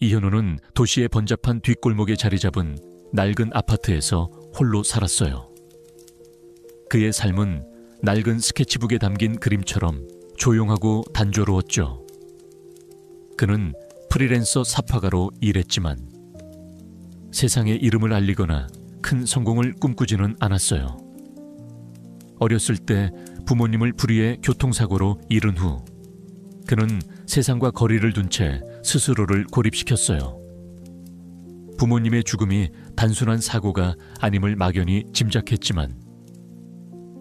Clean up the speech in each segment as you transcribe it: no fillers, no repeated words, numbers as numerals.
이현우는 도시의 번잡한 뒷골목에 자리 잡은 낡은 아파트에서 홀로 살았어요. 그의 삶은 낡은 스케치북에 담긴 그림처럼 조용하고 단조로웠죠. 그는 프리랜서 사파가로 일했지만 세상에 이름을 알리거나 큰 성공을 꿈꾸지는 않았어요. 어렸을 때 부모님을 불의의 교통사고로 잃은 후 그는 세상과 거리를 둔 채 스스로를 고립시켰어요. 부모님의 죽음이 단순한 사고가 아님을 막연히 짐작했지만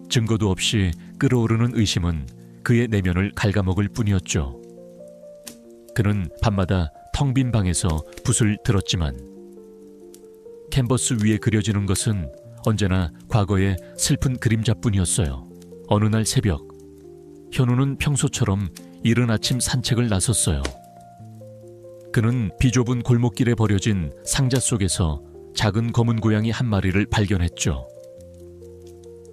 증거도 없이 끓어오르는 의심은 그의 내면을 갉아먹을 뿐이었죠. 그는 밤마다 텅 빈 방에서 붓을 들었지만 캔버스 위에 그려지는 것은 언제나 과거의 슬픈 그림자뿐이었어요. 어느 날 새벽, 현우는 평소처럼 이른 아침 산책을 나섰어요. 그는 비좁은 골목길에 버려진 상자 속에서 작은 검은 고양이 한 마리를 발견했죠.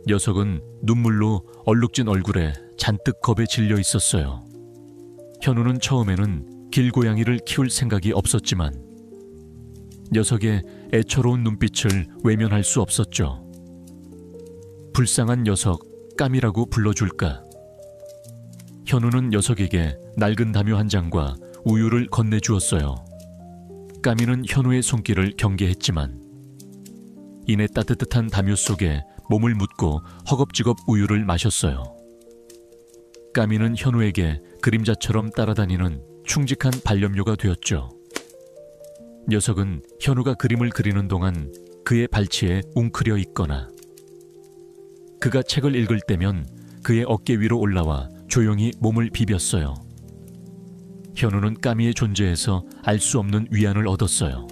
녀석은 눈물로 얼룩진 얼굴에 잔뜩 겁에 질려 있었어요. 현우는 처음에는 길고양이를 키울 생각이 없었지만 녀석의 애처로운 눈빛을 외면할 수 없었죠. 불쌍한 녀석, 까미라고 불러줄까? 현우는 녀석에게 낡은 담요 한 장과 우유를 건네주었어요. 까미는 현우의 손길을 경계했지만 이내 따뜻한 담요 속에 몸을 묻고 허겁지겁 우유를 마셨어요. 까미는 현우에게 그림자처럼 따라다니는 충직한 반려묘가 되었죠. 녀석은 현우가 그림을 그리는 동안 그의 발치에 웅크려 있거나 그가 책을 읽을 때면 그의 어깨 위로 올라와 조용히 몸을 비볐어요. 현우는 까미의 존재에서 알 수 없는 위안을 얻었어요.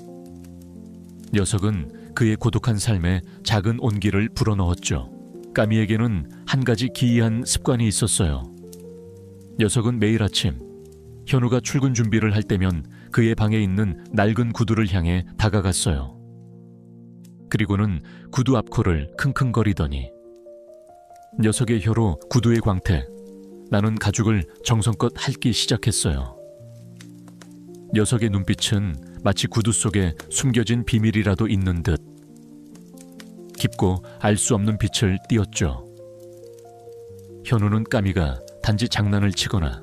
녀석은 그의 고독한 삶에 작은 온기를 불어넣었죠. 까미에게는 한 가지 기이한 습관이 있었어요. 녀석은 매일 아침 현우가 출근 준비를 할 때면 그의 방에 있는 낡은 구두를 향해 다가갔어요. 그리고는 구두 앞코를 킁킁거리더니 녀석의 혀로 구두의 광택, 나는 가죽을 정성껏 핥기 시작했어요. 녀석의 눈빛은 마치 구두 속에 숨겨진 비밀이라도 있는 듯 깊고 알 수 없는 빛을 띄었죠. 현우는 까미가 단지 장난을 치거나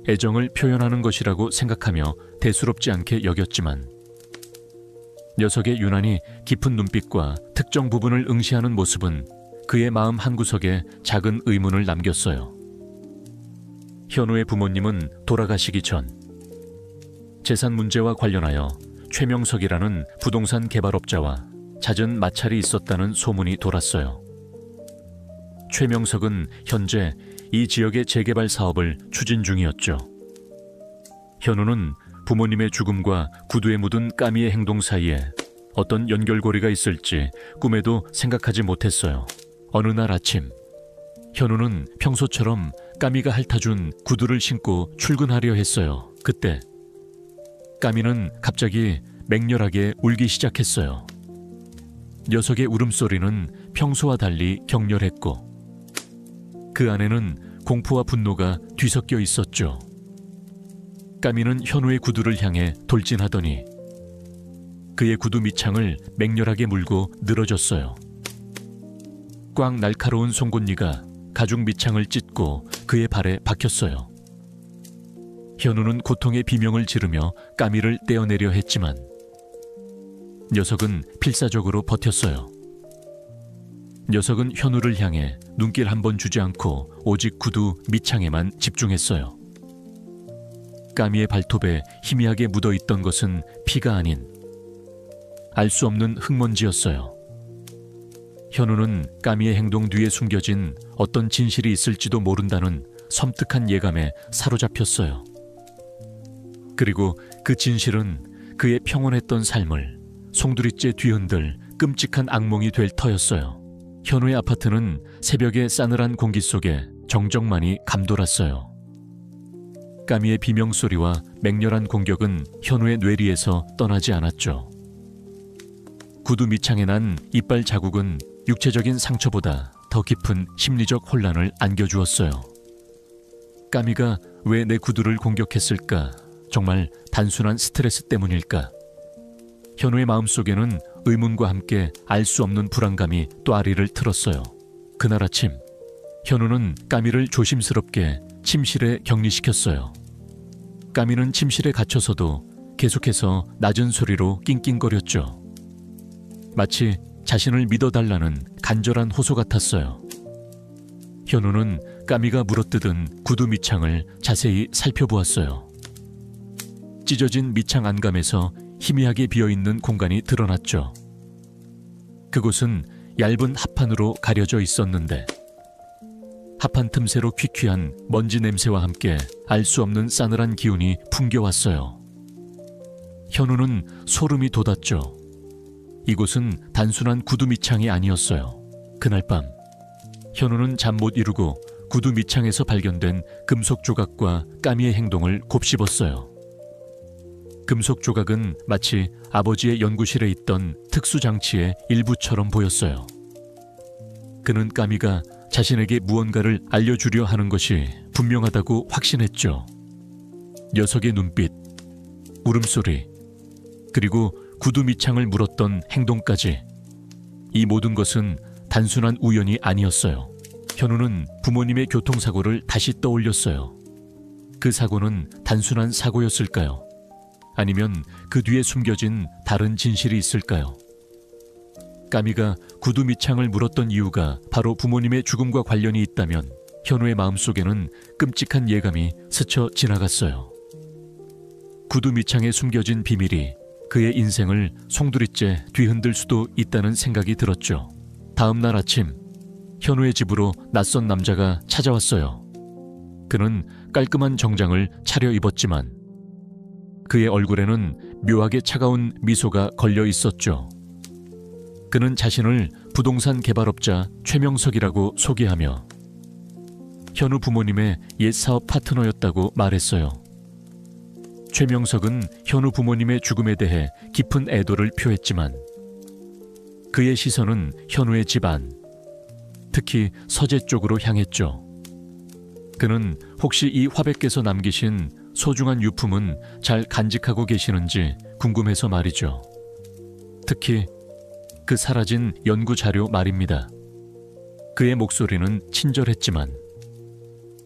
애정을 표현하는 것이라고 생각하며 대수롭지 않게 여겼지만 녀석의 유난히 깊은 눈빛과 특정 부분을 응시하는 모습은 그의 마음 한구석에 작은 의문을 남겼어요. 현우의 부모님은 돌아가시기 전 재산 문제와 관련하여 최명석이라는 부동산 개발업자와 잦은 마찰이 있었다는 소문이 돌았어요. 최명석은 현재 이 지역의 재개발 사업을 추진 중이었죠. 현우는 부모님의 죽음과 구두에 묻은 까미의 행동 사이에 어떤 연결고리가 있을지 꿈에도 생각하지 못했어요. 어느 날 아침, 현우는 평소처럼 까미가 핥아준 구두를 신고 출근하려 했어요. 그때 까미는 갑자기 맹렬하게 울기 시작했어요. 녀석의 울음소리는 평소와 달리 격렬했고 그 안에는 공포와 분노가 뒤섞여 있었죠. 까미는 현우의 구두를 향해 돌진하더니 그의 구두 밑창을 맹렬하게 물고 늘어졌어요. 꽉 날카로운 송곳니가 가죽 밑창을 찢고 그의 발에 박혔어요. 현우는 고통의 비명을 지르며 까미를 떼어내려 했지만 녀석은 필사적으로 버텼어요. 녀석은 현우를 향해 눈길 한 번 주지 않고 오직 구두 밑창에만 집중했어요. 까미의 발톱에 희미하게 묻어있던 것은 피가 아닌 알 수 없는 흙먼지였어요. 현우는 까미의 행동 뒤에 숨겨진 어떤 진실이 있을지도 모른다는 섬뜩한 예감에 사로잡혔어요. 그리고 그 진실은 그의 평온했던 삶을 송두리째 뒤흔들 끔찍한 악몽이 될 터였어요. 현우의 아파트는 새벽의 싸늘한 공기 속에 정적만이 감돌았어요. 까미의 비명소리와 맹렬한 공격은 현우의 뇌리에서 떠나지 않았죠. 구두 밑창에 난 이빨 자국은 육체적인 상처보다 더 깊은 심리적 혼란을 안겨주었어요. 까미가 왜 내 구두를 공격했을까 정말 단순한 스트레스 때문일까? 현우의 마음속에는 의문과 함께 알 수 없는 불안감이 또 아리를 틀었어요. 그날 아침, 현우는 까미를 조심스럽게 침실에 격리시켰어요. 까미는 침실에 갇혀서도 계속해서 낮은 소리로 낑낑거렸죠. 마치 자신을 믿어달라는 간절한 호소 같았어요. 현우는 까미가 물어뜯은 구두 밑창을 자세히 살펴보았어요. 찢어진 밑창 안감에서 희미하게 비어있는 공간이 드러났죠. 그곳은 얇은 합판으로 가려져 있었는데 합판 틈새로 퀴퀴한 먼지 냄새와 함께 알 수 없는 싸늘한 기운이 풍겨왔어요. 현우는 소름이 돋았죠. 이곳은 단순한 구두 밑창이 아니었어요. 그날 밤 현우는 잠 못 이루고 구두 밑창에서 발견된 금속 조각과 까미의 행동을 곱씹었어요. 금속 조각은 마치 아버지의 연구실에 있던 특수장치의 일부처럼 보였어요. 그는 까미가 자신에게 무언가를 알려주려 하는 것이 분명하다고 확신했죠. 녀석의 눈빛, 울음소리, 그리고 구두 밑창을 물었던 행동까지, 이 모든 것은 단순한 우연이 아니었어요. 현우는 부모님의 교통사고를 다시 떠올렸어요. 그 사고는 단순한 사고였을까요? 아니면 그 뒤에 숨겨진 다른 진실이 있을까요? 까미가 구두 밑창을 물었던 이유가 바로 부모님의 죽음과 관련이 있다면 현우의 마음속에는 끔찍한 예감이 스쳐 지나갔어요. 구두 밑창에 숨겨진 비밀이 그의 인생을 송두리째 뒤흔들 수도 있다는 생각이 들었죠. 다음 날 아침, 현우의 집으로 낯선 남자가 찾아왔어요. 그는 깔끔한 정장을 차려입었지만 그의 얼굴에는 묘하게 차가운 미소가 걸려 있었죠. 그는 자신을 부동산 개발업자 최명석이라고 소개하며 현우 부모님의 옛 사업 파트너였다고 말했어요. 최명석은 현우 부모님의 죽음에 대해 깊은 애도를 표했지만 그의 시선은 현우의 집안, 특히 서재 쪽으로 향했죠. 그는 혹시 이 화백께서 남기신 소중한 유품은 잘 간직하고 계시는지 궁금해서 말이죠. 특히 그 사라진 연구 자료 말입니다. 그의 목소리는 친절했지만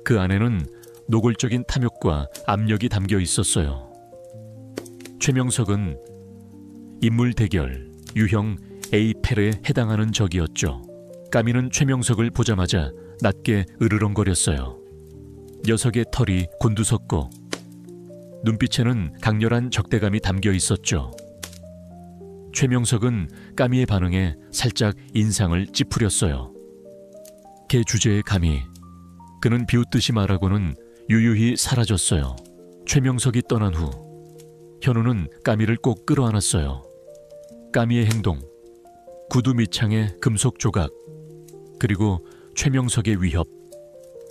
그 안에는 노골적인 탐욕과 압력이 담겨 있었어요. 최명석은 인물 대결, 유형 A8에 해당하는 적이었죠. 까미는 최명석을 보자마자 낮게 으르렁거렸어요. 녀석의 털이 곤두섰고 눈빛에는 강렬한 적대감이 담겨 있었죠. 최명석은 까미의 반응에 살짝 인상을 찌푸렸어요. 걔 주제에 감히 그는 비웃듯이 말하고는 유유히 사라졌어요. 최명석이 떠난 후 현우는 까미를 꼭 끌어안았어요. 까미의 행동, 구두 밑창의 금속 조각, 그리고 최명석의 위협,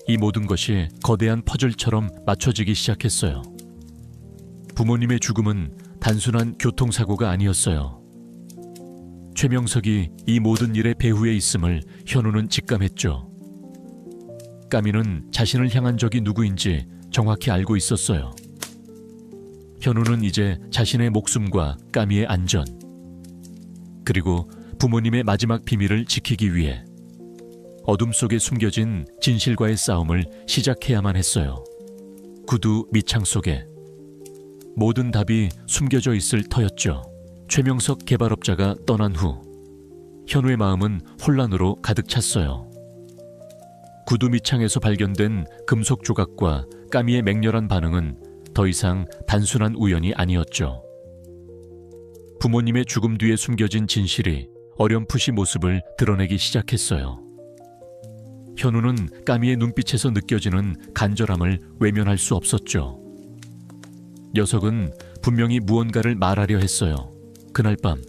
이 모든 것이 거대한 퍼즐처럼 맞춰지기 시작했어요. 부모님의 죽음은 단순한 교통사고가 아니었어요. 최명석이 이 모든 일의 배후에 있음을 현우는 직감했죠. 까미는 자신을 향한 적이 누구인지 정확히 알고 있었어요. 현우는 이제 자신의 목숨과 까미의 안전, 그리고 부모님의 마지막 비밀을 지키기 위해 어둠 속에 숨겨진 진실과의 싸움을 시작해야만 했어요. 구두 밑창 속에 모든 답이 숨겨져 있을 터였죠. 최명석 개발업자가 떠난 후 현우의 마음은 혼란으로 가득 찼어요. 구두 밑창에서 발견된 금속 조각과 까미의 맹렬한 반응은 더 이상 단순한 우연이 아니었죠. 부모님의 죽음 뒤에 숨겨진 진실이 어렴풋이 모습을 드러내기 시작했어요. 현우는 까미의 눈빛에서 느껴지는 간절함을 외면할 수 없었죠. 녀석은 분명히 무언가를 말하려 했어요. 그날 밤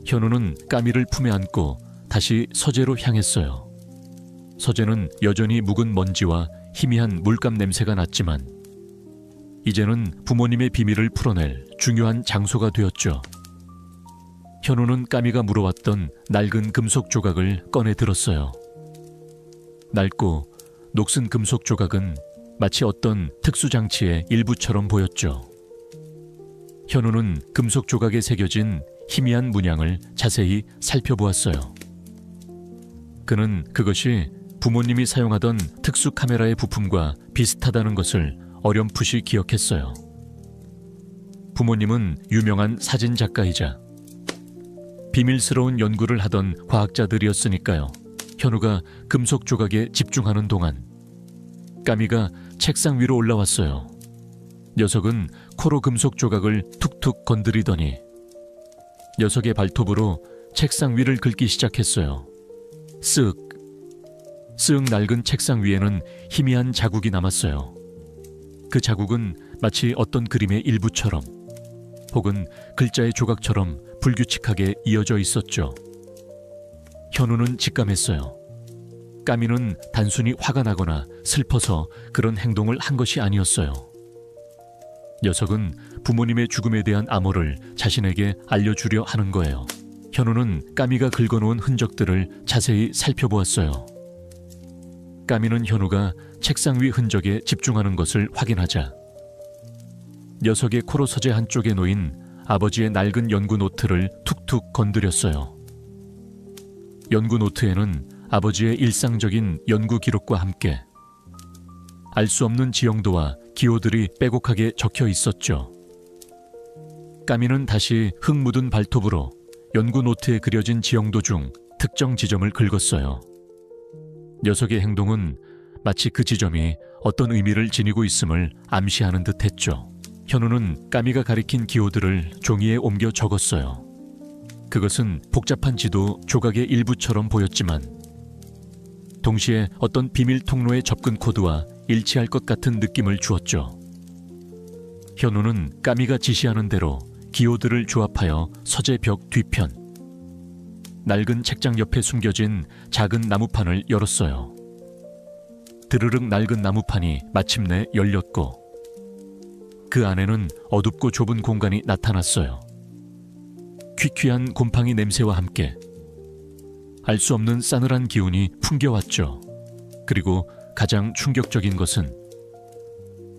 현우는 까미를 품에 안고 다시 서재로 향했어요. 서재는 여전히 묵은 먼지와 희미한 물감 냄새가 났지만 이제는 부모님의 비밀을 풀어낼 중요한 장소가 되었죠. 현우는 까미가 물어왔던 낡은 금속 조각을 꺼내 들었어요. 낡고 녹슨 금속 조각은 마치 어떤 특수장치의 일부처럼 보였죠. 현우는 금속 조각에 새겨진 희미한 문양을 자세히 살펴보았어요. 그는 그것이 부모님이 사용하던 특수 카메라의 부품과 비슷하다는 것을 어렴풋이 기억했어요. 부모님은 유명한 사진 작가이자 비밀스러운 연구를 하던 과학자들이었으니까요. 현우가 금속 조각에 집중하는 동안 까미가 책상 위로 올라왔어요. 녀석은 코로 금속 조각을 툭툭 건드리더니 녀석의 발톱으로 책상 위를 긁기 시작했어요. 쓱 낡은 책상 위에는 희미한 자국이 남았어요. 그 자국은 마치 어떤 그림의 일부처럼 혹은 글자의 조각처럼 불규칙하게 이어져 있었죠. 현우는 직감했어요. 까미는 단순히 화가 나거나 슬퍼서 그런 행동을 한 것이 아니었어요. 녀석은 부모님의 죽음에 대한 암호를 자신에게 알려주려 하는 거예요. 현우는 까미가 긁어놓은 흔적들을 자세히 살펴보았어요. 까미는 현우가 책상 위 흔적에 집중하는 것을 확인하자 녀석의 코로 서재 한쪽에 놓인 아버지의 낡은 연구 노트를 툭툭 건드렸어요. 연구 노트에는 아버지의 일상적인 연구 기록과 함께 알 수 없는 지형도와 기호들이 빼곡하게 적혀 있었죠. 까미는 다시 흙 묻은 발톱으로 연구 노트에 그려진 지형도 중 특정 지점을 긁었어요. 녀석의 행동은 마치 그 지점이 어떤 의미를 지니고 있음을 암시하는 듯했죠. 현우는 까미가 가리킨 기호들을 종이에 옮겨 적었어요. 그것은 복잡한 지도 조각의 일부처럼 보였지만 동시에 어떤 비밀 통로의 접근 코드와 일치할 것 같은 느낌을 주었죠. 현우는 까미가 지시하는 대로 기호들을 조합하여 서재 벽 뒤편 낡은 책장 옆에 숨겨진 작은 나무판을 열었어요. 드르륵 낡은 나무판이 마침내 열렸고 그 안에는 어둡고 좁은 공간이 나타났어요. 퀴퀴한 곰팡이 냄새와 함께 알 수 없는 싸늘한 기운이 풍겨왔죠. 그리고 가장 충격적인 것은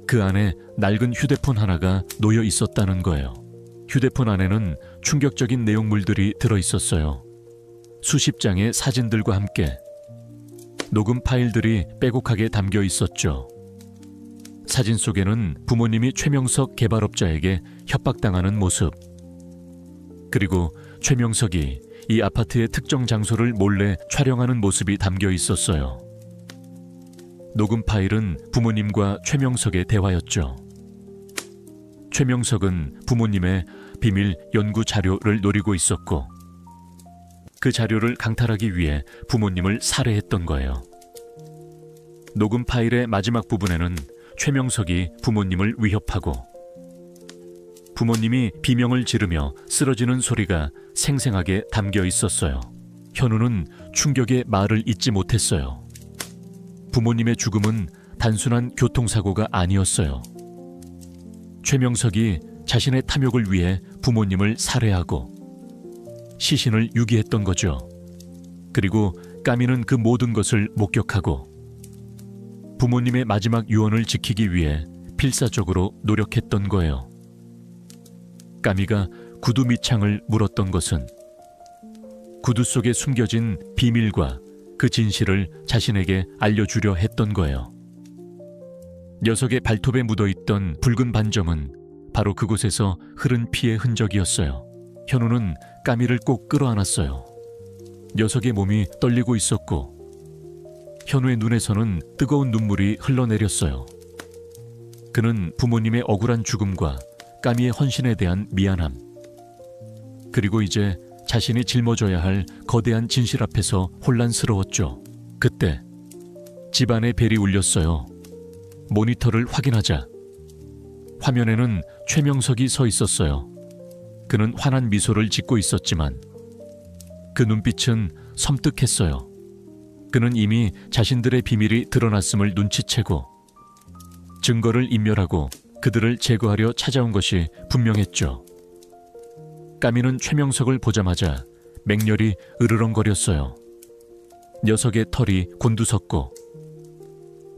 그 안에 낡은 휴대폰 하나가 놓여 있었다는 거예요. 휴대폰 안에는 충격적인 내용물들이 들어있었어요. 수십 장의 사진들과 함께 녹음 파일들이 빼곡하게 담겨 있었죠. 사진 속에는 부모님이 최명석 개발업자에게 협박당하는 모습, 그리고 최명석이 이 아파트의 특정 장소를 몰래 촬영하는 모습이 담겨 있었어요. 녹음 파일은 부모님과 최명석의 대화였죠. 최명석은 부모님의 비밀 연구 자료를 노리고 있었고 그 자료를 강탈하기 위해 부모님을 살해했던 거예요. 녹음 파일의 마지막 부분에는 최명석이 부모님을 위협하고 부모님이 비명을 지르며 쓰러지는 소리가 생생하게 담겨 있었어요. 현우는 충격의 말을 잇지 못했어요. 부모님의 죽음은 단순한 교통사고가 아니었어요. 최명석이 자신의 탐욕을 위해 부모님을 살해하고 시신을 유기했던 거죠. 그리고 까미는 그 모든 것을 목격하고 부모님의 마지막 유언을 지키기 위해 필사적으로 노력했던 거예요. 까미가 구두 밑창을 물었던 것은 구두 속에 숨겨진 비밀과 그 진실을 자신에게 알려주려 했던 거예요. 녀석의 발톱에 묻어있던 붉은 반점은 바로 그곳에서 흐른 피의 흔적이었어요. 현우는 까미를 꼭 끌어안았어요. 녀석의 몸이 떨리고 있었고 현우의 눈에서는 뜨거운 눈물이 흘러내렸어요. 그는 부모님의 억울한 죽음과 까미의 헌신에 대한 미안함, 그리고 이제 자신이 짊어져야 할 거대한 진실 앞에서 혼란스러웠죠. 그때 집안의 벨이 울렸어요. 모니터를 확인하자 화면에는 최명석이 서 있었어요. 그는 환한 미소를 짓고 있었지만 그 눈빛은 섬뜩했어요. 그는 이미 자신들의 비밀이 드러났음을 눈치채고 증거를 인멸하고 그들을 제거하려 찾아온 것이 분명했죠. 까미는 최명석을 보자마자 맹렬히 으르렁거렸어요. 녀석의 털이 곤두섰고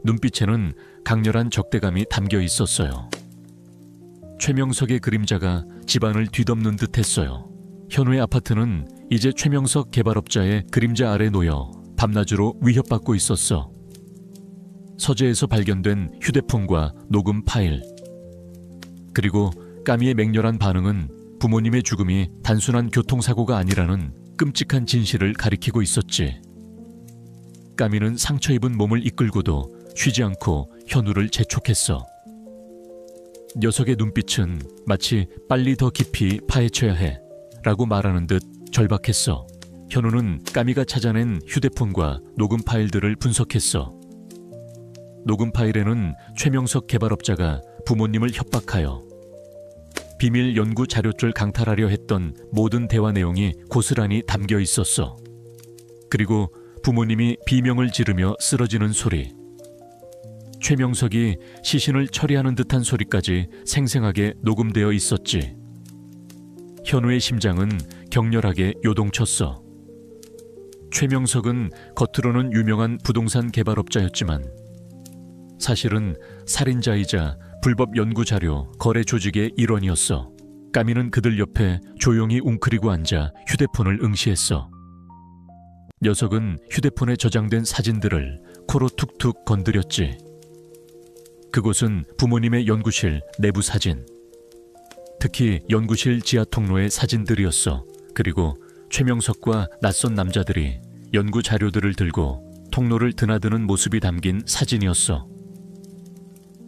눈빛에는 강렬한 적대감이 담겨 있었어요. 최명석의 그림자가 집안을 뒤덮는 듯했어요. 현우의 아파트는 이제 최명석 개발업자의 그림자 아래 놓여 밤낮으로 위협받고 있었어. 서재에서 발견된 휴대폰과 녹음 파일, 그리고 까미의 맹렬한 반응은 부모님의 죽음이 단순한 교통사고가 아니라는 끔찍한 진실을 가리키고 있었지. 까미는 상처 입은 몸을 이끌고도 쉬지 않고 현우를 재촉했어. 녀석의 눈빛은 마치 빨리 더 깊이 파헤쳐야 해 라고 말하는 듯 절박했어. 현우는 까미가 찾아낸 휴대폰과 녹음 파일들을 분석했어. 녹음 파일에는 최명석 개발업자가 부모님을 협박하여 비밀 연구 자료를 강탈하려 했던 모든 대화 내용이 고스란히 담겨 있었어. 그리고 부모님이 비명을 지르며 쓰러지는 소리, 최명석이 시신을 처리하는 듯한 소리까지 생생하게 녹음되어 있었지. 현우의 심장은 격렬하게 요동쳤어. 최명석은 겉으로는 유명한 부동산 개발업자였지만 사실은 살인자이자 불법 연구자료 거래 조직의 일원이었어. 까미는 그들 옆에 조용히 웅크리고 앉아 휴대폰을 응시했어. 녀석은 휴대폰에 저장된 사진들을 코로 툭툭 건드렸지. 그곳은 부모님의 연구실 내부 사진, 특히 연구실 지하 통로의 사진들이었어. 그리고 최명석과 낯선 남자들이 연구 자료들을 들고 통로를 드나드는 모습이 담긴 사진이었어.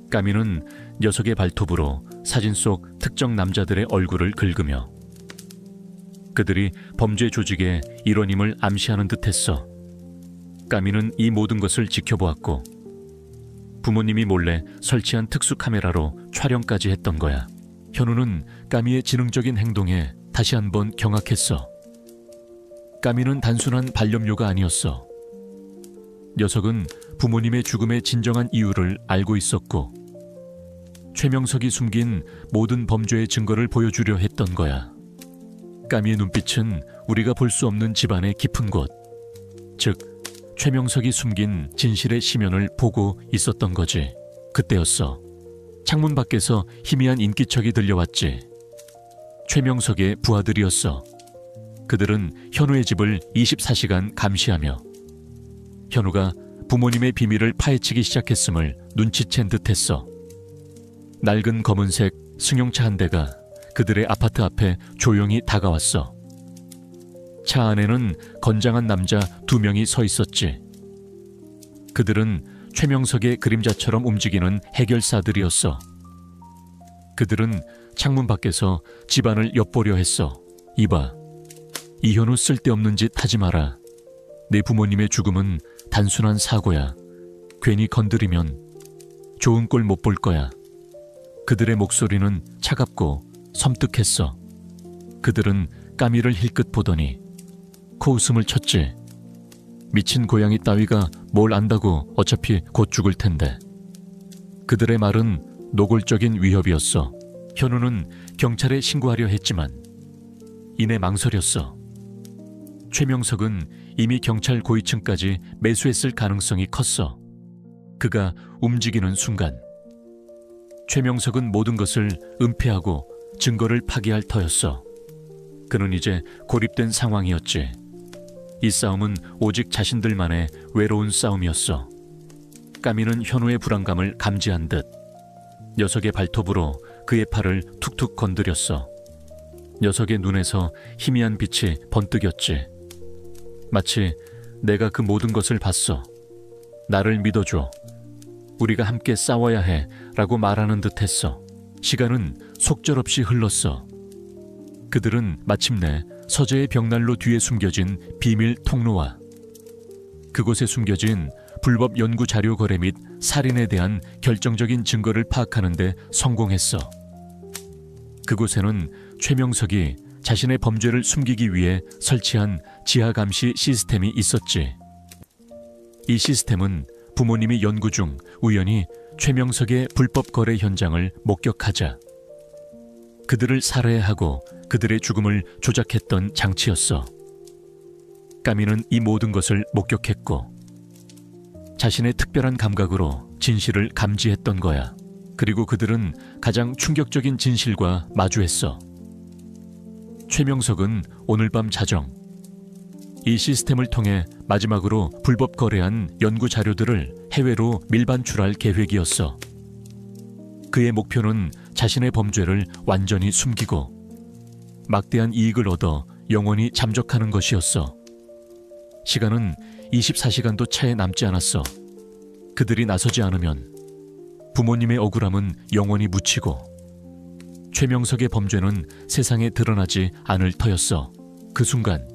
까미는 녀석의 발톱으로 사진 속 특정 남자들의 얼굴을 긁으며 그들이 범죄 조직의 일원임을 암시하는 듯했어. 까미는 이 모든 것을 지켜보았고 부모님이 몰래 설치한 특수 카메라로 촬영까지 했던 거야. 현우는 까미의 지능적인 행동에 다시 한번 경악했어. 까미는 단순한 반려묘가 아니었어. 녀석은 부모님의 죽음의 진정한 이유를 알고 있었고 최명석이 숨긴 모든 범죄의 증거를 보여주려 했던 거야. 까미의 눈빛은 우리가 볼 수 없는 집안의 깊은 곳, 즉 최명석이 숨긴 진실의 심연을 보고 있었던 거지. 그때였어. 창문 밖에서 희미한 인기척이 들려왔지. 최명석의 부하들이었어. 그들은 현우의 집을 24시간 감시하며 현우가 부모님의 비밀을 파헤치기 시작했음을 눈치챈 듯했어. 낡은 검은색 승용차 한 대가 그들의 아파트 앞에 조용히 다가왔어. 차 안에는 건장한 남자 2명이 서 있었지. 그들은 최명석의 그림자처럼 움직이는 해결사들이었어. 그들은 창문 밖에서 집안을 엿보려 했어. 이봐, 이현우 쓸데없는 짓 하지 마라. 내 부모님의 죽음은 단순한 사고야. 괜히 건드리면 좋은 꼴 못 볼 거야. 그들의 목소리는 차갑고 섬뜩했어. 그들은 까미를 힐끗 보더니 코웃음을 쳤지. 미친 고양이 따위가 뭘 안다고 어차피 곧 죽을 텐데. 그들의 말은 노골적인 위협이었어. 현우는 경찰에 신고하려 했지만 이내 망설였어. 최명석은 이미 경찰 고위층까지 매수했을 가능성이 컸어. 그가 움직이는 순간 최명석은 모든 것을 은폐하고 증거를 파기할 터였어. 그는 이제 고립된 상황이었지. 이 싸움은 오직 자신들만의 외로운 싸움이었어. 까미는 현우의 불안감을 감지한 듯 녀석의 발톱으로 그의 팔을 툭툭 건드렸어. 녀석의 눈에서 희미한 빛이 번뜩였지. 마치 내가 그 모든 것을 봤어. 나를 믿어줘. 우리가 함께 싸워야 해 라고 말하는 듯 했어. 시간은 속절없이 흘렀어. 그들은 마침내 서재의 벽난로 뒤에 숨겨진 비밀 통로와 그곳에 숨겨진 불법 연구 자료 거래 및 살인에 대한 결정적인 증거를 파악하는 데 성공했어. 그곳에는 최명석이 자신의 범죄를 숨기기 위해 설치한 지하 감시 시스템이 있었지. 이 시스템은 부모님이 연구 중 우연히 최명석의 불법 거래 현장을 목격하자 그들을 살해하고 그들의 죽음을 조작했던 장치였어. 까미는 이 모든 것을 목격했고 자신의 특별한 감각으로 진실을 감지했던 거야. 그리고 그들은 가장 충격적인 진실과 마주했어. 최명석은 오늘 밤 자정, 이 시스템을 통해 마지막으로 불법 거래한 연구 자료들을 해외로 밀반출할 계획이었어. 그의 목표는 자신의 범죄를 완전히 숨기고 막대한 이익을 얻어 영원히 잠적하는 것이었어. 시간은 24시간도 채 남지 않았어. 그들이 나서지 않으면 부모님의 억울함은 영원히 묻히고 최명석의 범죄는 세상에 드러나지 않을 터였어. 그 순간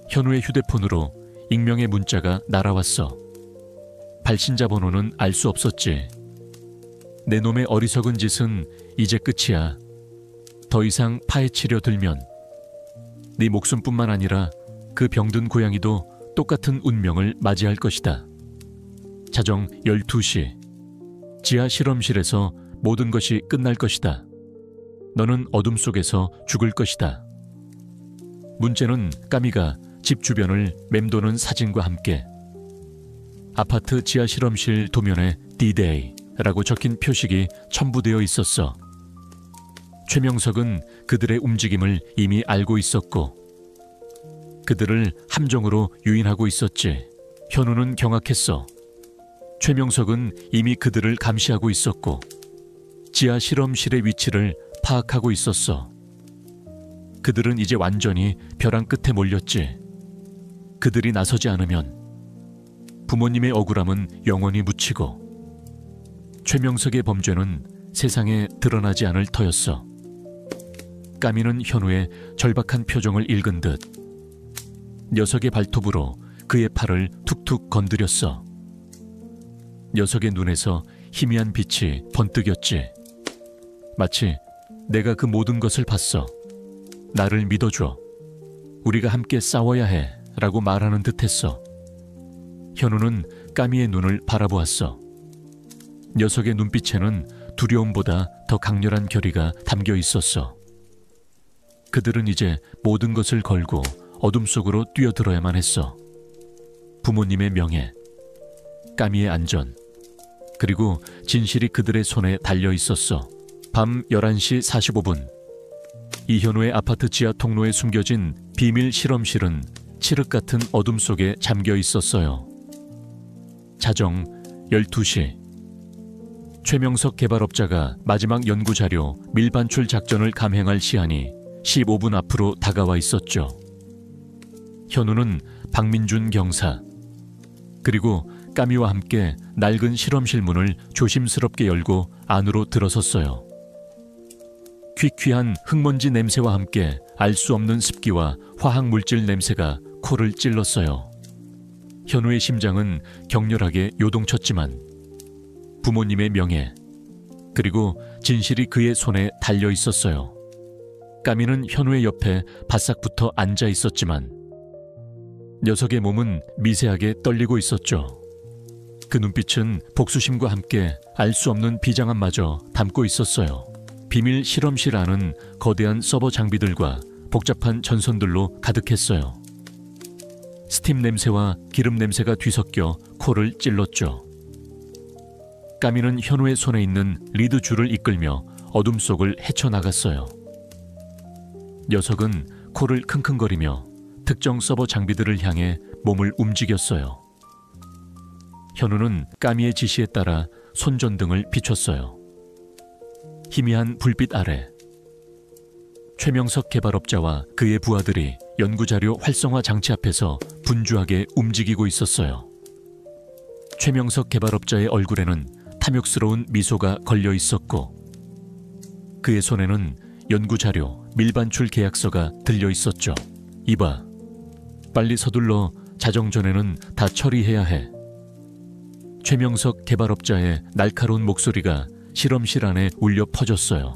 현우의 휴대폰으로 익명의 문자가 날아왔어. 발신자 번호는 알 수 없었지. 내 놈의 어리석은 짓은 이제 끝이야. 더 이상 파헤치려 들면 네 목숨뿐만 아니라 그 병든 고양이도 똑같은 운명을 맞이할 것이다. 자정 12시 지하 실험실에서 모든 것이 끝날 것이다. 너는 어둠 속에서 죽을 것이다. 문제는 까미가 집 주변을 맴도는 사진과 함께 아파트 지하 실험실 도면에 D-Day라고 적힌 표식이 첨부되어 있었어. 최명석은 그들의 움직임을 이미 알고 있었고 그들을 함정으로 유인하고 있었지. 현우는 경악했어. 최명석은 이미 그들을 감시하고 있었고 지하 실험실의 위치를 파악하고 있었어. 그들은 이제 완전히 벼랑 끝에 몰렸지. 그들이 나서지 않으면 부모님의 억울함은 영원히 묻히고 최명석의 범죄는 세상에 드러나지 않을 터였어. 까미는 현우의 절박한 표정을 읽은 듯 녀석의 발톱으로 그의 팔을 툭툭 건드렸어. 녀석의 눈에서 희미한 빛이 번뜩였지. 마치 내가 그 모든 것을 봤어. 나를 믿어줘. 우리가 함께 싸워야 해. 라고 말하는 듯했어. 현우는 까미의 눈을 바라보았어. 녀석의 눈빛에는 두려움보다 더 강렬한 결의가 담겨 있었어. 그들은 이제 모든 것을 걸고 어둠 속으로 뛰어들어야만 했어. 부모님의 명예, 까미의 안전, 그리고 진실이 그들의 손에 달려 있었어. 밤 11시 45분 이현우의 아파트 지하 통로에 숨겨진 비밀 실험실은 칠흑 같은 어둠 속에 잠겨 있었어요. 자정 12시 최명석 개발업자가 마지막 연구 자료 밀반출 작전을 감행할 시한이 15분 앞으로 다가와 있었죠. 현우는 박민준 경사 그리고 까미와 함께 낡은 실험실 문을 조심스럽게 열고 안으로 들어섰어요. 퀴퀴한 흙먼지 냄새와 함께 알 수 없는 습기와 화학물질 냄새가 코를 찔렀어요. 현우의 심장은 격렬하게 요동쳤지만 부모님의 명예 그리고 진실이 그의 손에 달려 있었어요. 까미는 현우의 옆에 바싹 붙어 앉아 있었지만 녀석의 몸은 미세하게 떨리고 있었죠. 그 눈빛은 복수심과 함께 알 수 없는 비장함마저 담고 있었어요. 비밀 실험실 안은 거대한 서버 장비들과 복잡한 전선들로 가득했어요. 스팀 냄새와 기름 냄새가 뒤섞여 코를 찔렀죠. 까미는 현우의 손에 있는 리드 줄을 이끌며 어둠 속을 헤쳐나갔어요. 녀석은 코를 킁킁거리며 특정 서버 장비들을 향해 몸을 움직였어요. 현우는 까미의 지시에 따라 손전등을 비췄어요. 희미한 불빛 아래 최명석 개발업자와 그의 부하들이 연구자료 활성화 장치 앞에서 분주하게 움직이고 있었어요. 최명석 개발업자의 얼굴에는 탐욕스러운 미소가 걸려 있었고 그의 손에는 연구자료 밀반출 계약서가 들려 있었죠. 이봐, 빨리 서둘러 자정 전에는 다 처리해야 해. 최명석 개발업자의 날카로운 목소리가 실험실 안에 울려 퍼졌어요.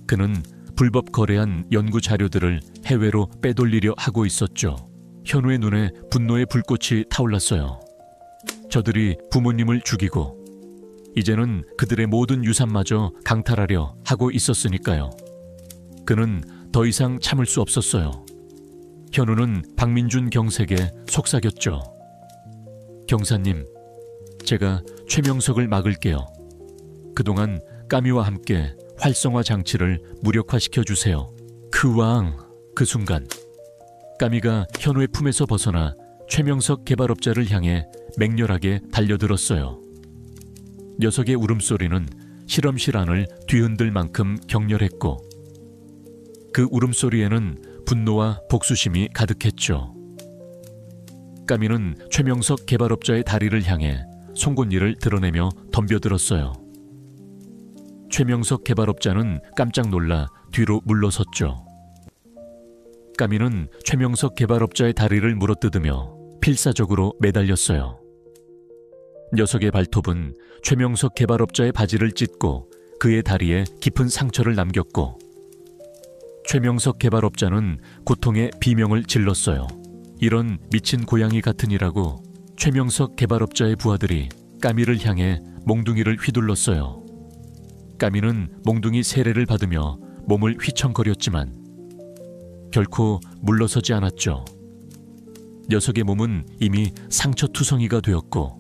그는 불법 거래한 연구 자료들을 해외로 빼돌리려 하고 있었죠. 현우의 눈에 분노의 불꽃이 타올랐어요. 저들이 부모님을 죽이고 이제는 그들의 모든 유산마저 강탈하려 하고 있었으니까요. 그는 더 이상 참을 수 없었어요. 현우는 박민준 경색에 속삭였죠. 경사님, 제가 최명석을 막을게요. 그동안 까미와 함께 활성화 장치를 무력화시켜 주세요. 그 순간 까미가 현우의 품에서 벗어나 최명석 개발업자를 향해 맹렬하게 달려들었어요. 녀석의 울음소리는 실험실 안을 뒤흔들 만큼 격렬했고 그 울음소리에는 분노와 복수심이 가득했죠. 까미는 최명석 개발업자의 다리를 향해 송곳니를 드러내며 덤벼들었어요. 최명석 개발업자는 깜짝 놀라 뒤로 물러섰죠. 까미는 최명석 개발업자의 다리를 물어뜯으며 필사적으로 매달렸어요. 녀석의 발톱은 최명석 개발업자의 바지를 찢고 그의 다리에 깊은 상처를 남겼고 최명석 개발업자는 고통의 비명을 질렀어요. 이런 미친 고양이 같으니라고 최명석 개발업자의 부하들이 까미를 향해 몽둥이를 휘둘렀어요. 까미는 몽둥이 세례를 받으며 몸을 휘청거렸지만 결코 물러서지 않았죠. 녀석의 몸은 이미 상처투성이가 되었고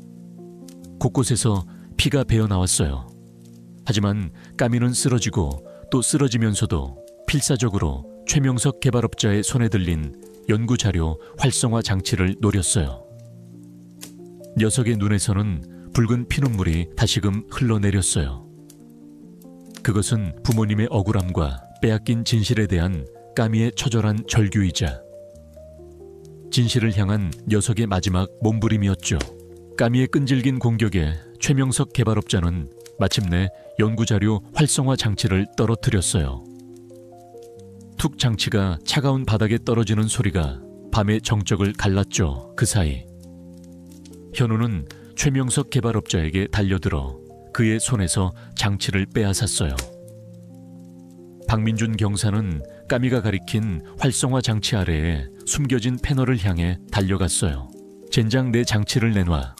곳곳에서 피가 배어나왔어요. 하지만 까미는 쓰러지고 또 쓰러지면서도 필사적으로 최명석 개발업자의 손에 들린 연구자료 활성화 장치를 노렸어요. 녀석의 눈에서는 붉은 피눈물이 다시금 흘러내렸어요. 그것은 부모님의 억울함과 빼앗긴 진실에 대한 까미의 처절한 절규이자 진실을 향한 녀석의 마지막 몸부림이었죠. 까미의 끈질긴 공격에 최명석 개발업자는 마침내 연구자료 활성화 장치를 떨어뜨렸어요. 툭 장치가 차가운 바닥에 떨어지는 소리가 밤의 정적을 갈랐죠. 그 사이 현우는 최명석 개발업자에게 달려들어 그의 손에서 장치를 빼앗았어요. 박민준 경사는 까미가 가리킨 활성화 장치 아래에 숨겨진 패널을 향해 달려갔어요. 젠장 내 장치를 내놔.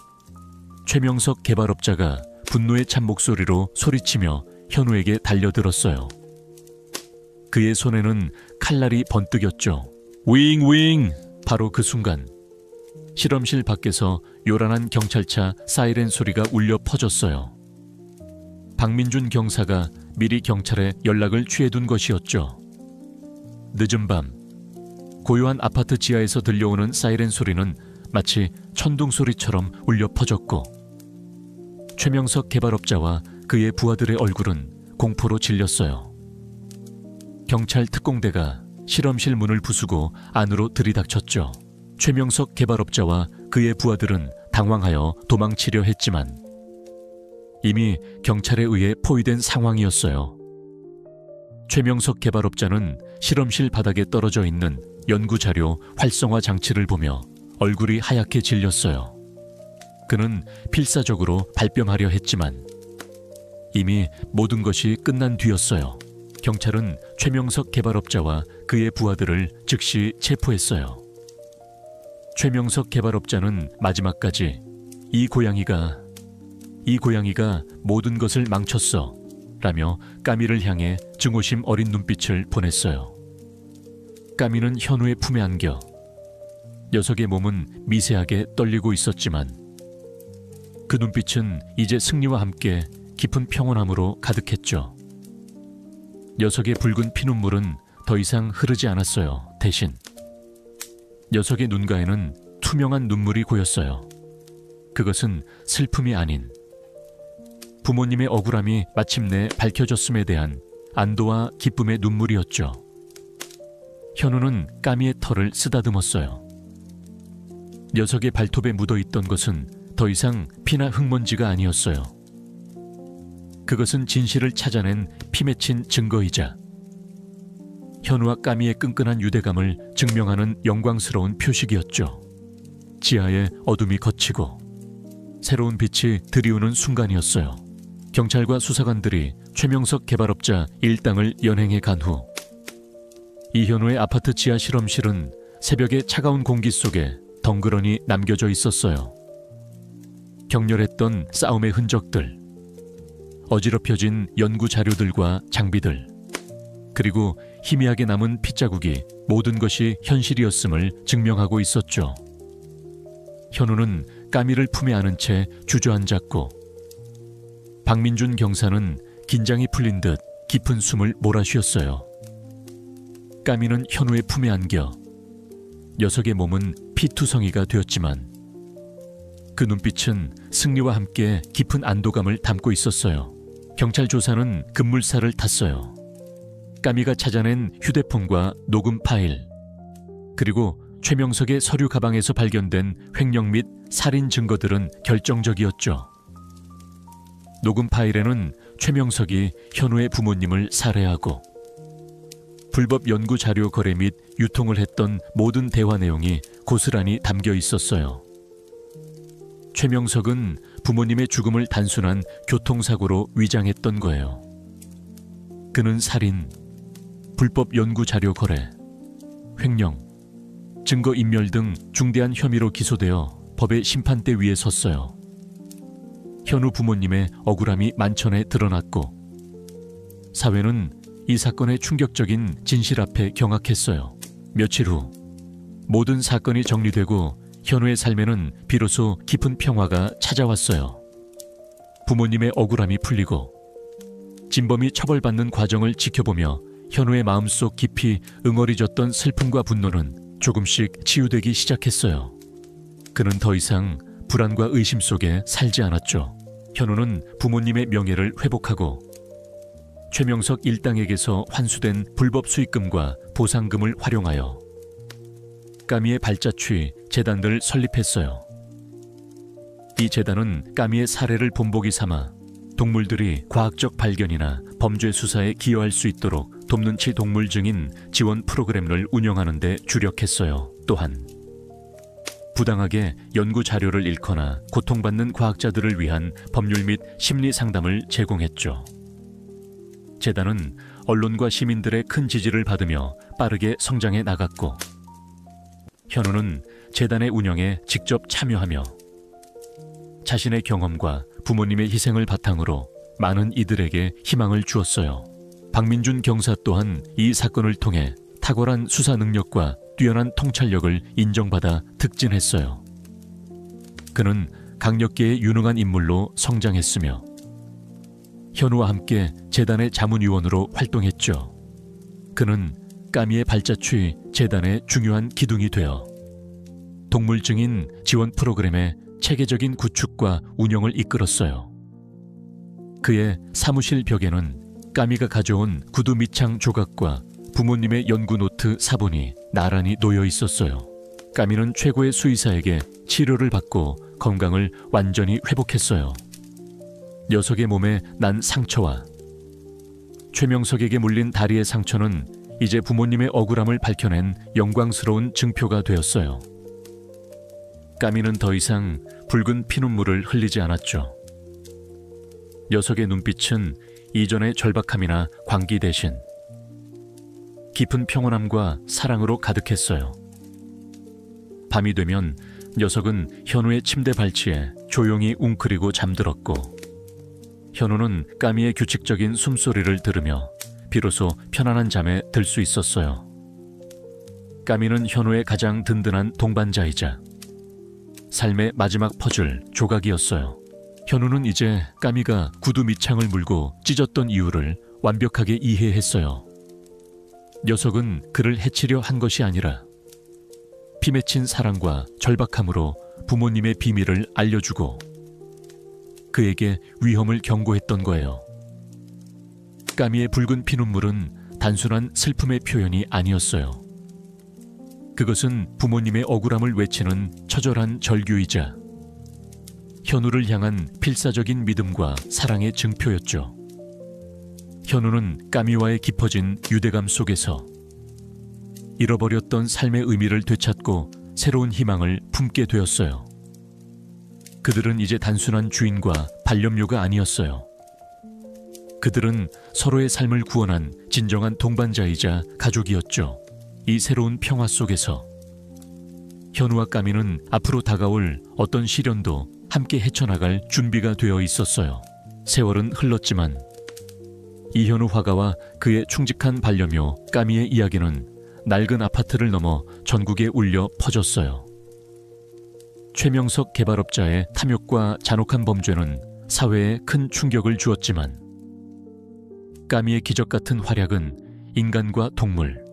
최명석 개발업자가 분노에 찬 목소리로 소리치며 현우에게 달려들었어요. 그의 손에는 칼날이 번뜩였죠. 윙! 바로 그 순간 실험실 밖에서 요란한 경찰차 사이렌 소리가 울려 퍼졌어요. 박민준 경사가 미리 경찰에 연락을 취해둔 것이었죠. 늦은 밤 고요한 아파트 지하에서 들려오는 사이렌 소리는 마치 천둥 소리처럼 울려 퍼졌고 최명석 개발업자와 그의 부하들의 얼굴은 공포로 질렸어요. 경찰 특공대가 실험실 문을 부수고 안으로 들이닥쳤죠. 최명석 개발업자와 그의 부하들은 당황하여 도망치려 했지만 이미 경찰에 의해 포위된 상황이었어요. 최명석 개발업자는 실험실 바닥에 떨어져 있는 연구자료 활성화 장치를 보며 얼굴이 하얗게 질렸어요. 그는 필사적으로 발뺌하려 했지만 이미 모든 것이 끝난 뒤였어요. 경찰은 최명석 개발업자와 그의 부하들을 즉시 체포했어요. 최명석 개발업자는 마지막까지 이 고양이가 모든 것을 망쳤어 라며 까미를 향해 증오심 어린 눈빛을 보냈어요. 까미는 현우의 품에 안겨 녀석의 몸은 미세하게 떨리고 있었지만 그 눈빛은 이제 승리와 함께 깊은 평온함으로 가득했죠. 녀석의 붉은 피눈물은 더 이상 흐르지 않았어요. 대신 녀석의 눈가에는 투명한 눈물이 고였어요. 그것은 슬픔이 아닌 부모님의 억울함이 마침내 밝혀졌음에 대한 안도와 기쁨의 눈물이었죠. 현우는 까미의 털을 쓰다듬었어요. 녀석의 발톱에 묻어있던 것은 더 이상 피나 흙먼지가 아니었어요. 그것은 진실을 찾아낸 피 맺힌 증거이자 현우와 까미의 끈끈한 유대감을 증명하는 영광스러운 표식이었죠. 지하의 어둠이 걷히고 새로운 빛이 들이우는 순간이었어요. 경찰과 수사관들이 최명석 개발업자 일당을 연행해 간 후 이현우의 아파트 지하 실험실은 새벽의 차가운 공기 속에 덩그러니 남겨져 있었어요. 격렬했던 싸움의 흔적들, 어지럽혀진 연구 자료들과 장비들, 그리고 희미하게 남은 핏자국이 모든 것이 현실이었음을 증명하고 있었죠. 현우는 까미를 품에 안은 채 주저앉았고 박민준 경사는 긴장이 풀린 듯 깊은 숨을 몰아쉬었어요. 까미는 현우의 품에 안겨 녀석의 몸은 피투성이가 되었지만 그 눈빛은 승리와 함께 깊은 안도감을 담고 있었어요. 경찰 조사는 급물살을 탔어요. 까미가 찾아낸 휴대폰과 녹음 파일, 그리고 최명석의 서류 가방에서 발견된 횡령 및 살인 증거들은 결정적이었죠. 녹음 파일에는 최명석이 현우의 부모님을 살해하고 불법 연구 자료 거래 및 유통을 했던 모든 대화 내용이 고스란히 담겨 있었어요. 최명석은 부모님의 죽음을 단순한 교통사고로 위장했던 거예요. 그는 살인, 불법 연구 자료 거래, 횡령, 증거인멸 등 중대한 혐의로 기소되어 법의 심판대 위에 섰어요. 현우 부모님의 억울함이 만천에 드러났고 사회는 이 사건의 충격적인 진실 앞에 경악했어요. 며칠 후 모든 사건이 정리되고 현우의 삶에는 비로소 깊은 평화가 찾아왔어요. 부모님의 억울함이 풀리고 진범이 처벌받는 과정을 지켜보며 현우의 마음속 깊이 응어리졌던 슬픔과 분노는 조금씩 치유되기 시작했어요. 그는 더 이상 불안과 의심 속에 살지 않았죠. 현우는 부모님의 명예를 회복하고 최명석 일당에게서 환수된 불법 수익금과 보상금을 활용하여 까미의 발자취 재단들을 설립했어요. 이 재단은 까미의 사례를 본보기 삼아 동물들이 과학적 발견이나 범죄 수사에 기여할 수 있도록 돕는 동물 증인 지원 프로그램을 운영하는 데 주력했어요. 또한 부당하게 연구 자료를 잃거나 고통받는 과학자들을 위한 법률 및 심리 상담을 제공했죠. 재단은 언론과 시민들의 큰 지지를 받으며 빠르게 성장해 나갔고 현우는 재단의 운영에 직접 참여하며 자신의 경험과 부모님의 희생을 바탕으로 많은 이들에게 희망을 주었어요. 박민준 경사 또한 이 사건을 통해 탁월한 수사 능력과 뛰어난 통찰력을 인정받아 특진했어요. 그는 강력계의 유능한 인물로 성장했으며 현우와 함께 재단의 자문위원으로 활동했죠. 그는 까미의 발자취 재단의 중요한 기둥이 되어 동물 증인 지원 프로그램의 체계적인 구축과 운영을 이끌었어요. 그의 사무실 벽에는 까미가 가져온 구두 밑창 조각과 부모님의 연구 노트 사본이 나란히 놓여 있었어요. 까미는 최고의 수의사에게 치료를 받고 건강을 완전히 회복했어요. 녀석의 몸에 난 상처와 최명석에게 물린 다리의 상처는 이제 부모님의 억울함을 밝혀낸 영광스러운 증표가 되었어요. 까미는 더 이상 붉은 피눈물을 흘리지 않았죠. 녀석의 눈빛은 이전의 절박함이나 광기 대신 깊은 평온함과 사랑으로 가득했어요. 밤이 되면 녀석은 현우의 침대 발치에 조용히 웅크리고 잠들었고 현우는 까미의 규칙적인 숨소리를 들으며 비로소 편안한 잠에 들 수 있었어요. 까미는 현우의 가장 든든한 동반자이자 삶의 마지막 퍼즐 조각이었어요. 현우는 이제 까미가 구두 밑창을 물고 찢었던 이유를 완벽하게 이해했어요. 녀석은 그를 해치려 한 것이 아니라 피 맺힌 사랑과 절박함으로 부모님의 비밀을 알려주고 그에게 위험을 경고했던 거예요. 까미의 붉은 피눈물은 단순한 슬픔의 표현이 아니었어요. 그것은 부모님의 억울함을 외치는 처절한 절규이자 현우를 향한 필사적인 믿음과 사랑의 증표였죠. 현우는 까미와의 깊어진 유대감 속에서 잃어버렸던 삶의 의미를 되찾고 새로운 희망을 품게 되었어요. 그들은 이제 단순한 주인과 반려묘가 아니었어요. 그들은 서로의 삶을 구원한 진정한 동반자이자 가족이었죠. 이 새로운 평화 속에서 현우와 까미는 앞으로 다가올 어떤 시련도 함께 헤쳐나갈 준비가 되어 있었어요. 세월은 흘렀지만 이현우 화가와 그의 충직한 반려묘 까미의 이야기는 낡은 아파트를 넘어 전국에 울려 퍼졌어요. 최명석 개발업자의 탐욕과 잔혹한 범죄는 사회에 큰 충격을 주었지만 까미의 기적 같은 활약은 인간과 동물,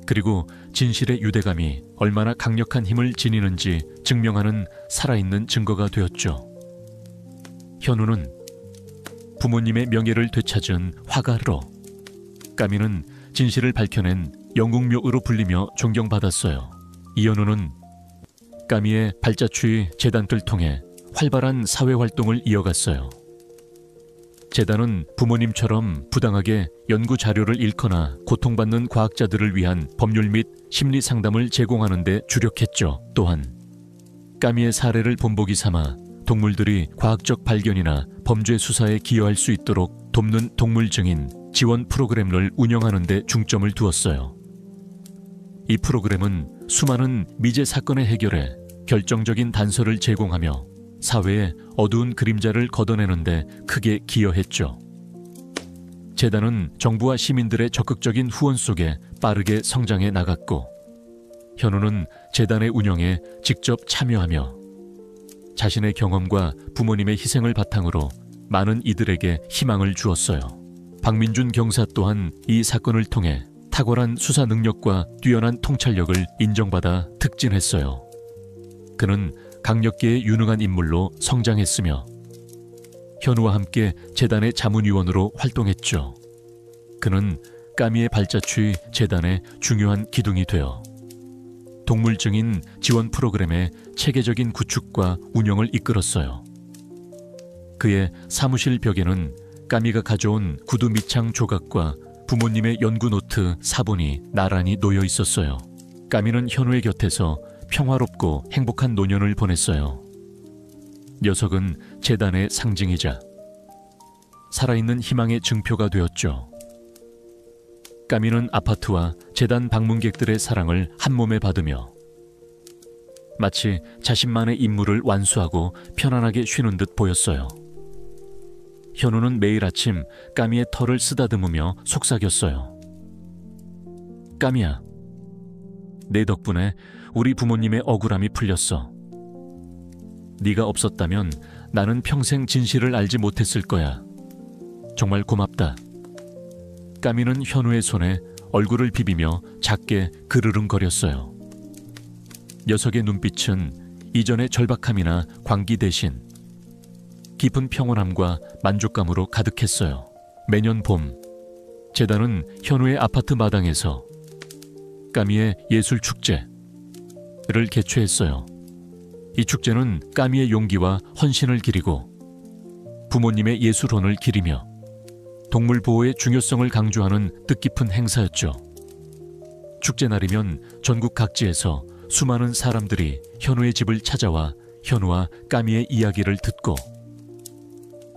그리고 진실의 유대감이 얼마나 강력한 힘을 지니는지 증명하는 살아있는 증거가 되었죠. 현우는 부모님의 명예를 되찾은 화가로, 까미는 진실을 밝혀낸 영국묘으로 불리며 존경받았어요. 이현우는 까미의 발자취 재단을 통해 활발한 사회활동을 이어갔어요. 재단은 부모님처럼 부당하게 연구 자료를 잃거나 고통받는 과학자들을 위한 법률 및 심리 상담을 제공하는 데 주력했죠. 또한 까미의 사례를 본보기 삼아 동물들이 과학적 발견이나 범죄 수사에 기여할 수 있도록 돕는 동물 증인 지원 프로그램을 운영하는 데 중점을 두었어요. 이 프로그램은 수많은 미제 사건의 해결에 결정적인 단서를 제공하며 사회의 어두운 그림자를 걷어내는 데 크게 기여했죠. 재단은 정부와 시민들의 적극적인 후원 속에 빠르게 성장해 나갔고, 현우는 재단의 운영에 직접 참여하며 자신의 경험과 부모님의 희생을 바탕으로 많은 이들에게 희망을 주었어요. 박민준 경사 또한 이 사건을 통해 탁월한 수사 능력과 뛰어난 통찰력을 인정받아 특진했어요. 그는 강력계에 유능한 인물로 성장했으며 현우와 함께 재단의 자문위원으로 활동했죠. 그는 까미의 발자취 재단의 중요한 기둥이 되어 동물 증인 지원 프로그램의 체계적인 구축과 운영을 이끌었어요. 그의 사무실 벽에는 까미가 가져온 구두 밑창 조각과 부모님의 연구 노트 사본이 나란히 놓여 있었어요. 까미는 현우의 곁에서 평화롭고 행복한 노년을 보냈어요. 녀석은 재단의 상징이자 살아있는 희망의 증표가 되었죠. 까미는 아파트와 재단 방문객들의 사랑을 한몸에 받으며 마치 자신만의 임무를 완수하고 편안하게 쉬는 듯 보였어요. 현우는 매일 아침 까미의 털을 쓰다듬으며 속삭였어요. 까미야, 내 덕분에 우리 부모님의 억울함이 풀렸어. 네가 없었다면 나는 평생 진실을 알지 못했을 거야. 정말 고맙다. 까미는 현우의 손에 얼굴을 비비며 작게 그르릉거렸어요. 녀석의 눈빛은 이전의 절박함이나 광기 대신 깊은 평온함과 만족감으로 가득했어요. 매년 봄, 재단은 현우의 아파트 마당에서 까미의 예술축제를 개최했어요. 이 축제는 까미의 용기와 헌신을 기리고 부모님의 예술혼을 기리며 동물 보호의 중요성을 강조하는 뜻깊은 행사였죠. 축제 날이면 전국 각지에서 수많은 사람들이 현우의 집을 찾아와 현우와 까미의 이야기를 듣고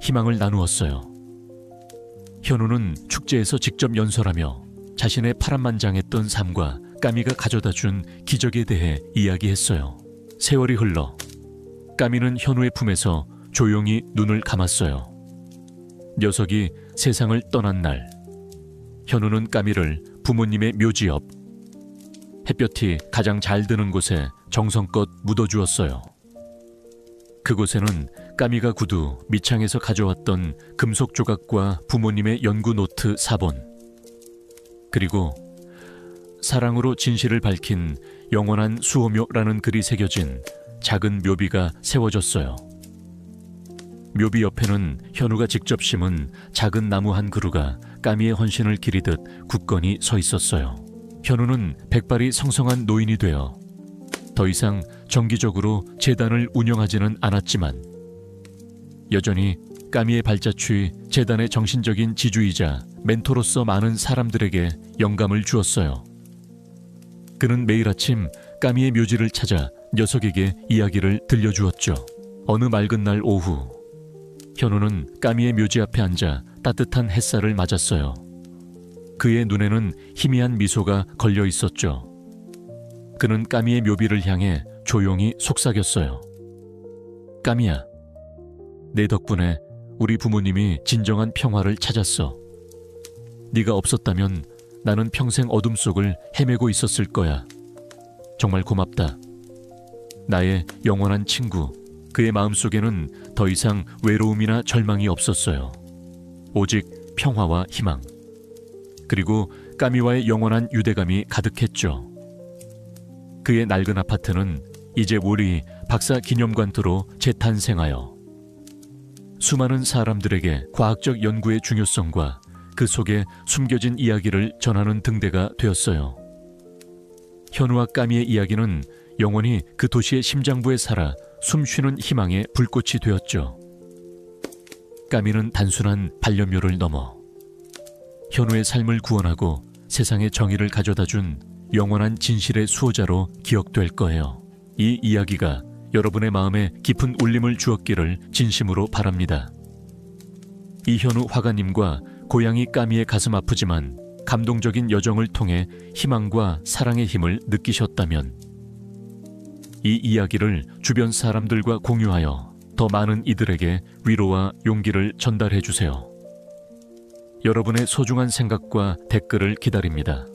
희망을 나누었어요. 현우는 축제에서 직접 연설하며 자신의 파란만장했던 삶과 까미가 가져다준 기적에 대해 이야기했어요. 세월이 흘러 까미는 현우의 품에서 조용히 눈을 감았어요. 녀석이 세상을 떠난 날, 현우는 까미를 부모님의 묘지 옆 햇볕이 가장 잘 드는 곳에 정성껏 묻어주었어요. 그곳에는 까미가 구두 밑창에서 가져왔던 금속 조각과 부모님의 연구 노트 사본, 그리고 사랑으로 진실을 밝힌 영원한 수호묘라는 글이 새겨진 작은 묘비가 세워졌어요. 묘비 옆에는 현우가 직접 심은 작은 나무 한 그루가 까미의 헌신을 기리듯 굳건히 서 있었어요. 현우는 백발이 성성한 노인이 되어 더 이상 정기적으로 재단을 운영하지는 않았지만 여전히 까미의 발자취 재단의 정신적인 지주이자 멘토로서 많은 사람들에게 영감을 주었어요. 그는 매일 아침 까미의 묘지를 찾아 녀석에게 이야기를 들려주었죠. 어느 맑은 날 오후, 현우는 까미의 묘지 앞에 앉아 따뜻한 햇살을 맞았어요. 그의 눈에는 희미한 미소가 걸려 있었죠. 그는 까미의 묘비를 향해 조용히 속삭였어요. 까미야, 내 덕분에 우리 부모님이 진정한 평화를 찾았어. 네가 없었다면 나는 평생 어둠 속을 헤매고 있었을 거야. 정말 고맙다. 나의 영원한 친구, 그의 마음속에는 더 이상 외로움이나 절망이 없었어요. 오직 평화와 희망, 그리고 까미와의 영원한 유대감이 가득했죠. 그의 낡은 아파트는 이제 몰이 박사 기념관토로 재탄생하여 수많은 사람들에게 과학적 연구의 중요성과 그 속에 숨겨진 이야기를 전하는 등대가 되었어요. 현우와 까미의 이야기는 영원히 그 도시의 심장부에 살아 숨쉬는 희망의 불꽃이 되었죠. 까미는 단순한 반려묘를 넘어 현우의 삶을 구원하고 세상의 정의를 가져다준 영원한 진실의 수호자로 기억될 거예요. 이 이야기가 여러분의 마음에 깊은 울림을 주었기를 진심으로 바랍니다. 이현우 화가님과 고양이 까미의 가슴 아프지만 감동적인 여정을 통해 희망과 사랑의 힘을 느끼셨다면 이 이야기를 주변 사람들과 공유하여 더 많은 이들에게 위로와 용기를 전달해 주세요. 여러분의 소중한 생각과 댓글을 기다립니다.